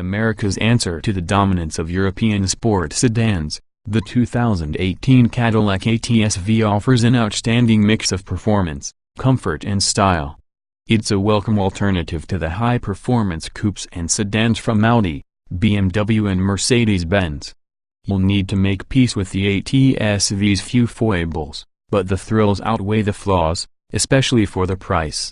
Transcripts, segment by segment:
America's answer to the dominance of European sport sedans, the 2018 Cadillac ATS-V offers an outstanding mix of performance, comfort and style. It's a welcome alternative to the high-performance coupes and sedans from Audi, BMW and Mercedes-Benz. You'll need to make peace with the ATS-V's few foibles, but the thrills outweigh the flaws, especially for the price.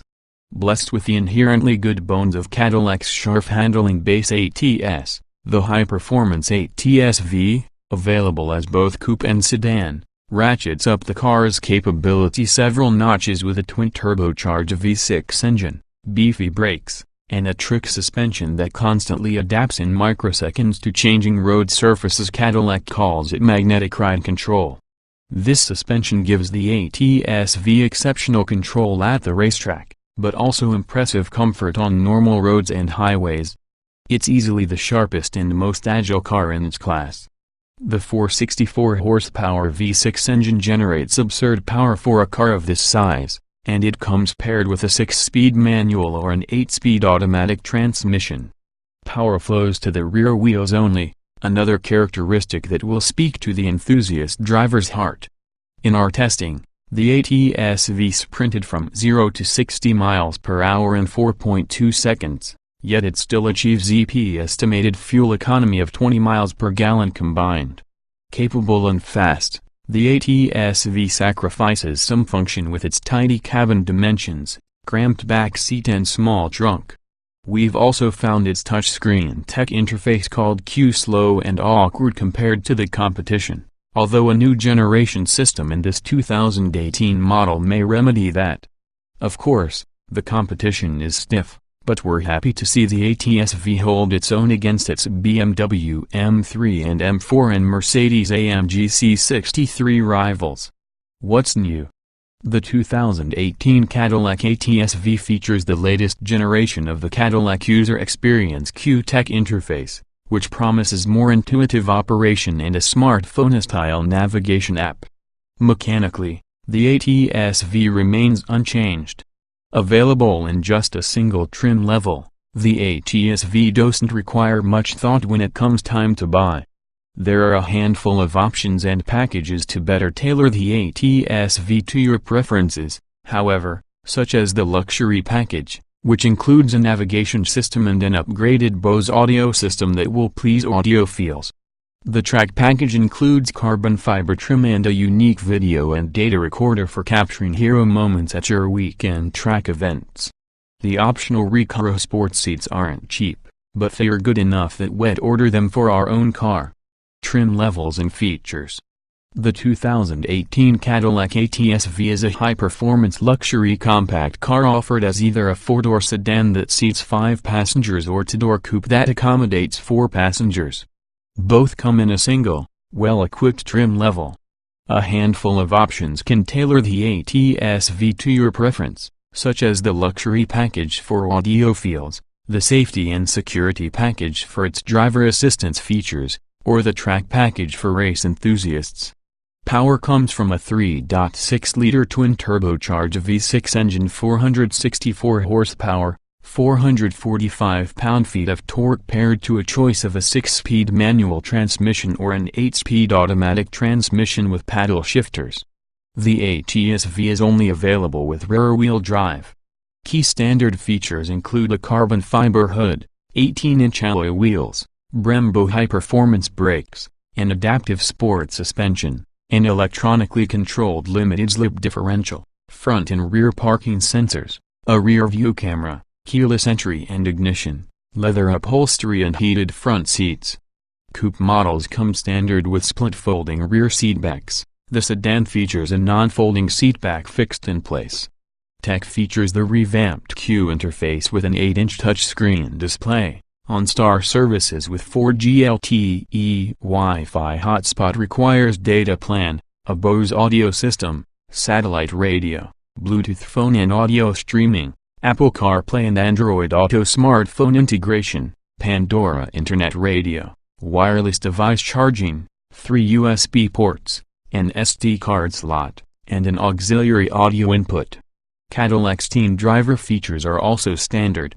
Blessed with the inherently good bones of Cadillac's sharp-handling base ATS, the high-performance ATS-V, available as both coupe and sedan, ratchets up the car's capability several notches with a twin-turbocharged V6 engine, beefy brakes, and a trick suspension that constantly adapts in microseconds to changing road surfaces. Cadillac calls it magnetic ride control. This suspension gives the ATS-V exceptional control at the racetrack, but also impressive comfort on normal roads and highways. It's easily the sharpest and most agile car in its class. The 464 horsepower V6 engine generates absurd power for a car of this size, and it comes paired with a 6-speed manual or an 8-speed automatic transmission. Power flows to the rear wheels only, another characteristic that will speak to the enthusiast driver's heart. In our testing, the ATS-V sprinted from 0 to 60 miles per hour in 4.2 seconds, yet it still achieves EP estimated fuel economy of 20 miles per gallon combined. Capable and fast, the ATS-V sacrifices some function with its tidy cabin dimensions, cramped back seat and small trunk. We've also found its touchscreen tech interface called Q slow and awkward compared to the competition, although a new generation system in this 2018 model may remedy that. Of course, the competition is stiff, but we're happy to see the ATS-V hold its own against its BMW M3 and M4 and Mercedes-AMG C63 rivals. What's new? The 2018 Cadillac ATS-V features the latest generation of the Cadillac User Experience Q-Tech interface, which promises more intuitive operation and a smartphone-style navigation app. Mechanically, the ATS-V remains unchanged. Available in just a single trim level, the ATS-V doesn't require much thought when it comes time to buy. There are a handful of options and packages to better tailor the ATS-V to your preferences, however, such as the luxury package, which includes a navigation system and an upgraded Bose audio system that will please audiophiles. The track package includes carbon fiber trim and a unique video and data recorder for capturing hero moments at your weekend track events. The optional Recaro Sport seats aren't cheap, but they are good enough that we'd order them for our own car. Trim levels and features. The 2018 Cadillac ATS-V is a high-performance luxury compact car offered as either a 4-door sedan that seats 5 passengers or 2-door coupe that accommodates 4 passengers. Both come in a single, well-equipped trim level. A handful of options can tailor the ATS-V to your preference, such as the luxury package for audiophiles, the safety and security package for its driver assistance features, or the track package for race enthusiasts. Power comes from a 3.6-liter twin-turbocharged V6 engine, 464 horsepower, 445 pound-feet of torque paired to a choice of a 6-speed manual transmission or an 8-speed automatic transmission with paddle shifters. The ATS-V is only available with rear-wheel drive. Key standard features include a carbon fiber hood, 18-inch alloy wheels, Brembo high-performance brakes, an adaptive sport suspension, an electronically controlled limited-slip differential, front and rear parking sensors, a rear-view camera, keyless entry and ignition, leather upholstery and heated front seats. Coupe models come standard with split-folding rear seatbacks. The sedan features a non-folding seatback fixed in place. Tech features the revamped Q interface with an 8-inch touchscreen display, OnStar services with 4G LTE Wi-Fi hotspot requires data plan, a Bose audio system, satellite radio, Bluetooth phone and audio streaming, Apple CarPlay and Android Auto smartphone integration, Pandora Internet radio, wireless device charging, 3 USB ports, an SD card slot, and an auxiliary audio input. Cadillac's teen driver features are also standard.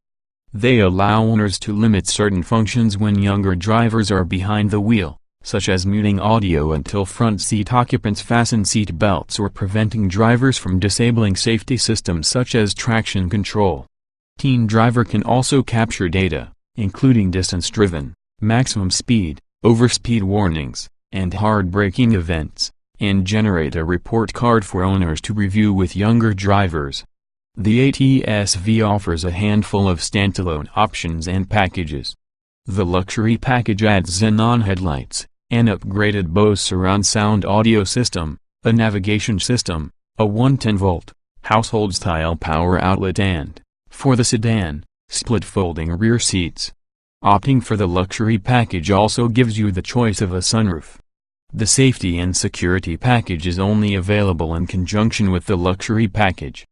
They allow owners to limit certain functions when younger drivers are behind the wheel, such as muting audio until front seat occupants fasten seat belts or preventing drivers from disabling safety systems such as traction control. Teen Driver can also capture data, including distance driven, maximum speed, overspeed warnings, and hard braking events, and generate a report card for owners to review with younger drivers. The ATS-V offers a handful of standalone options and packages. The luxury package adds xenon headlights, an upgraded Bose surround sound audio system, a navigation system, a 110-volt, household-style power outlet and, for the sedan, split folding rear seats. Opting for the luxury package also gives you the choice of a sunroof. The safety and security package is only available in conjunction with the luxury package.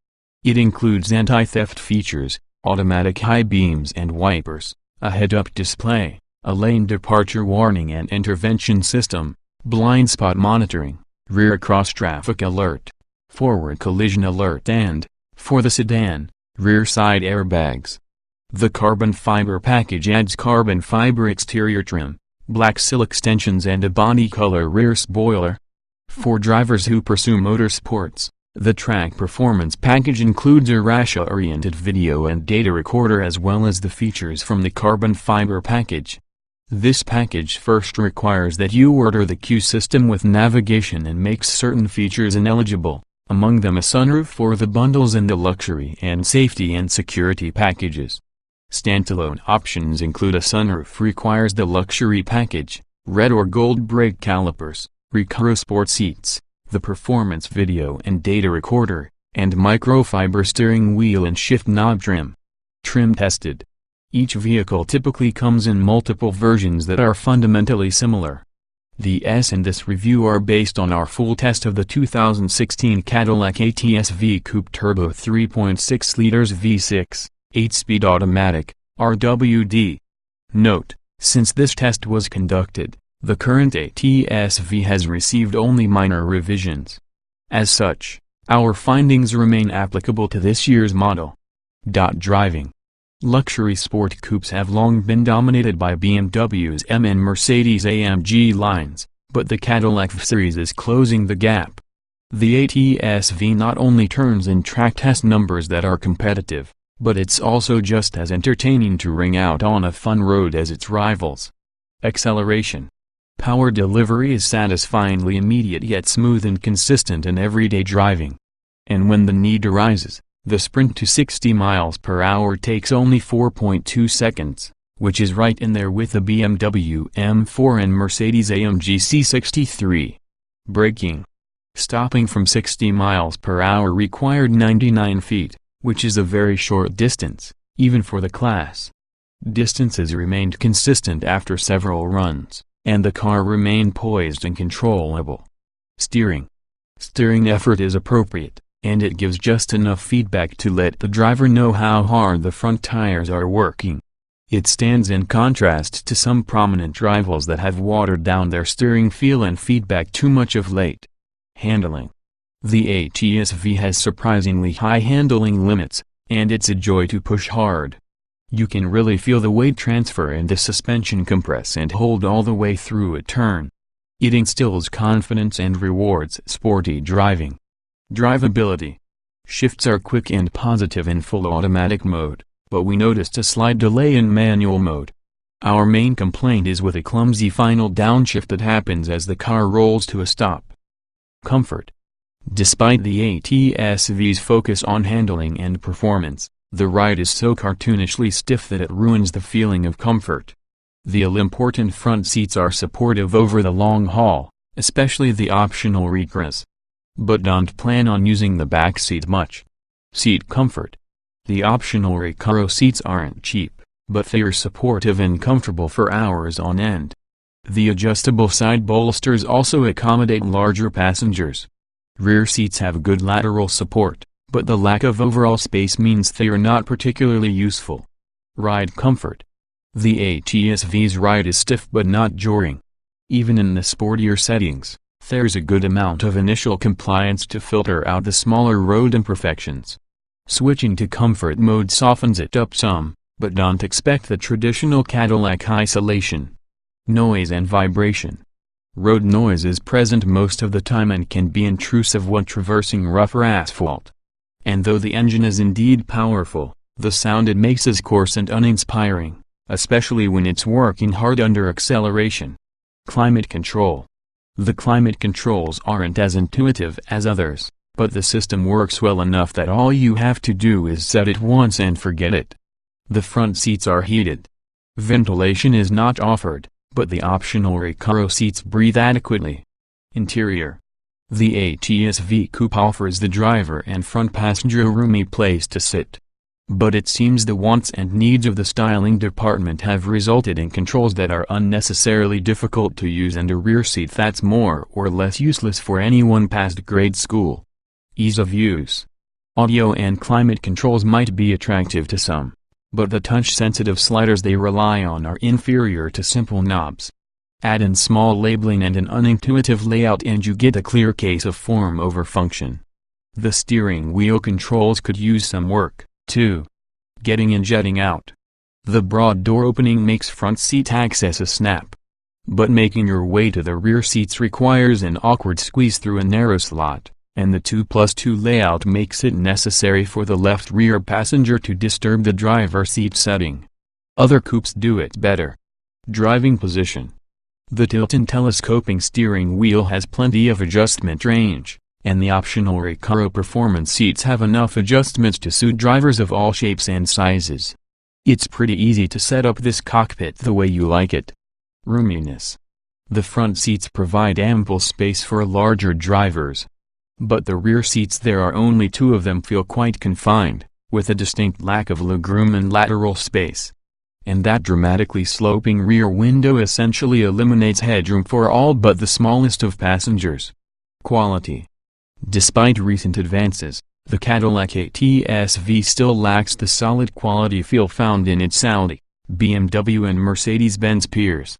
It includes anti-theft features, automatic high beams and wipers, a head-up display, a lane departure warning and intervention system, blind spot monitoring, rear cross-traffic alert, forward collision alert and, for the sedan, rear side airbags. The carbon fiber package adds carbon fiber exterior trim, black sill extensions and a body color rear spoiler. For drivers who pursue motorsports, the track performance package includes a RASA-oriented video and data recorder as well as the features from the carbon fiber package. This package first requires that you order the Q system with navigation and makes certain features ineligible, among them a sunroof for the bundles in the luxury and safety and security packages. Standalone options include a sunroof requires the luxury package, red or gold brake calipers, Recaro sport seats, the performance video and data recorder, and microfiber steering wheel and shift knob trim. Trim tested. Each vehicle typically comes in multiple versions that are fundamentally similar. The S in this review are based on our full test of the 2016 Cadillac ATS-V Coupe Turbo 3.6 liters V6, 8-speed automatic, RWD. Note, since this test was conducted, the current ATS-V has received only minor revisions. As such, our findings remain applicable to this year's model. Driving. Luxury sport coupes have long been dominated by BMW's M and Mercedes-AMG lines, but the Cadillac V series is closing the gap. The ATS-V not only turns in track test numbers that are competitive, but it's also just as entertaining to ring out on a fun road as its rivals. Acceleration. Power delivery is satisfyingly immediate yet smooth and consistent in everyday driving. And when the need arises, the sprint to 60 miles per hour takes only 4.2 seconds, which is right in there with the BMW M3 and Mercedes-AMG C63. Braking. Stopping from 60 miles per hour required 99 feet, which is a very short distance, even for the class. Distances remained consistent after several runs, and the car remained poised and controllable. Steering. Steering effort is appropriate, and it gives just enough feedback to let the driver know how hard the front tires are working. It stands in contrast to some prominent rivals that have watered down their steering feel and feedback too much of late. Handling. The ATS-V has surprisingly high handling limits, and it's a joy to push hard. You can really feel the weight transfer and the suspension compress and hold all the way through a turn. It instills confidence and rewards sporty driving. Drivability. Shifts are quick and positive in full automatic mode, but we noticed a slight delay in manual mode. Our main complaint is with a clumsy final downshift that happens as the car rolls to a stop. Comfort. Despite the ATS-V's focus on handling and performance, the ride is so cartoonishly stiff that it ruins the feeling of comfort. The all-important front seats are supportive over the long haul, especially the optional Recros. But don't plan on using the back seat much. Seat comfort. The optional Recaro seats aren't cheap, but they're supportive and comfortable for hours on end. The adjustable side bolsters also accommodate larger passengers. Rear seats have good lateral support, but the lack of overall space means they are not particularly useful. Ride comfort. The ATS-V's ride is stiff but not jarring. Even in the sportier settings, there's a good amount of initial compliance to filter out the smaller road imperfections. Switching to comfort mode softens it up some, But don't expect the traditional Cadillac isolation. Noise and vibration. Road noise is present most of the time and can be intrusive when traversing rougher asphalt. And though the engine is indeed powerful, the sound it makes is coarse and uninspiring, especially when it's working hard under acceleration. Climate control. The climate controls aren't as intuitive as others, but the system works well enough that all you have to do is set it once and forget it. The front seats are heated. Ventilation is not offered, but the optional Recaro seats breathe adequately. Interior. The ATS-V coupe offers the driver and front passenger a roomy place to sit. But it seems the wants and needs of the styling department have resulted in controls that are unnecessarily difficult to use and a rear seat that's more or less useless for anyone past grade school. Ease of use. Audio and climate controls might be attractive to some, but the touch-sensitive sliders they rely on are inferior to simple knobs. Add in small labeling and an unintuitive layout and you get a clear case of form over function. The steering wheel controls could use some work, too. Getting in, jetting out. The broad door opening makes front seat access a snap. But making your way to the rear seats requires an awkward squeeze through a narrow slot, and the 2+2 layout makes it necessary for the left rear passenger to disturb the driver seat setting. Other coupes do it better. Driving position. The tilt and telescoping steering wheel has plenty of adjustment range, and the optional Recaro performance seats have enough adjustments to suit drivers of all shapes and sizes. It's pretty easy to set up this cockpit the way you like it. Roominess. The front seats provide ample space for larger drivers. But the rear seats, there are only 2 of them, feel quite confined, with a distinct lack of legroom and lateral space. And that dramatically sloping rear window essentially eliminates headroom for all but the smallest of passengers. Quality. Despite recent advances, the Cadillac ATS-V still lacks the solid quality feel found in its Audi, BMW and Mercedes-Benz peers.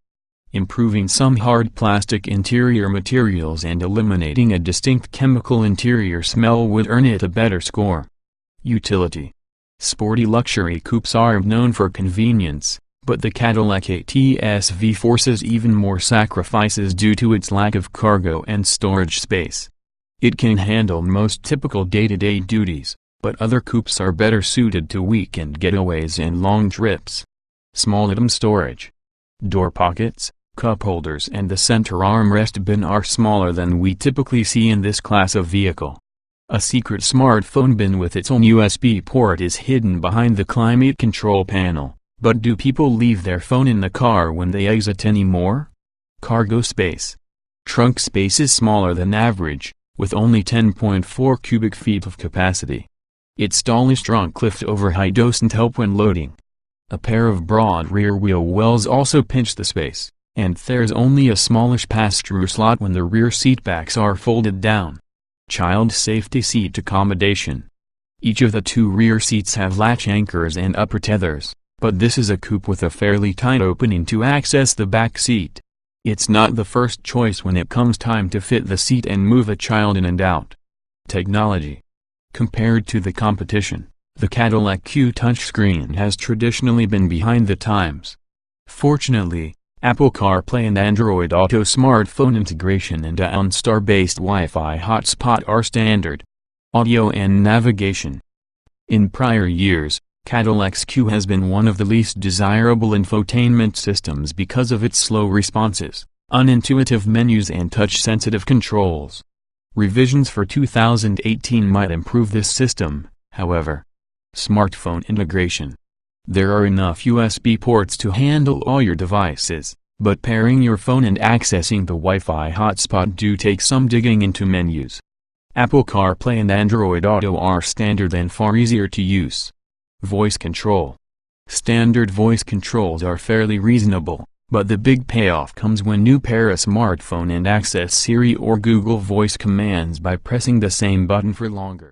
Improving some hard plastic interior materials and eliminating a distinct chemical interior smell would earn it a better score. Utility. Sporty luxury coupes are known for convenience, but the Cadillac ATS-V forces even more sacrifices due to its lack of cargo and storage space. It can handle most typical day-to-day duties, but other coupes are better suited to weekend getaways and long trips. Small item storage. Door pockets, cup holders and the center armrest bin are smaller than we typically see in this class of vehicle. A secret smartphone bin with its own USB port is hidden behind the climate control panel, but do people leave their phone in the car when they exit anymore? Cargo space. Trunk space is smaller than average, with only 10.4 cubic feet of capacity. Its stylish trunk lift overheight doesn't help when loading. A pair of broad rear wheel wells also pinch the space, and there's only a smallish pass-through slot when the rear seatbacks are folded down. Child safety seat accommodation. Each of the 2 rear seats have latch anchors and upper tethers, but this is a coupe with a fairly tight opening to access the back seat. It's not the first choice when it comes time to fit the seat and move a child in and out. Technology. Compared to the competition, the Cadillac Q touchscreen has traditionally been behind the times. Fortunately, Apple CarPlay and Android Auto smartphone integration and a OnStar-based Wi-Fi hotspot are standard. Audio and navigation. In prior years, Cadillac's Q has been one of the least desirable infotainment systems because of its slow responses, unintuitive menus and touch-sensitive controls. Revisions for 2018 might improve this system, however. Smartphone integration. There are enough USB ports to handle all your devices, but pairing your phone and accessing the Wi-Fi hotspot do take some digging into menus. Apple CarPlay and Android Auto are standard and far easier to use. Voice control. Standard voice controls are fairly reasonable, but the big payoff comes when you pair a smartphone and access Siri or Google Voice commands by pressing the same button for longer.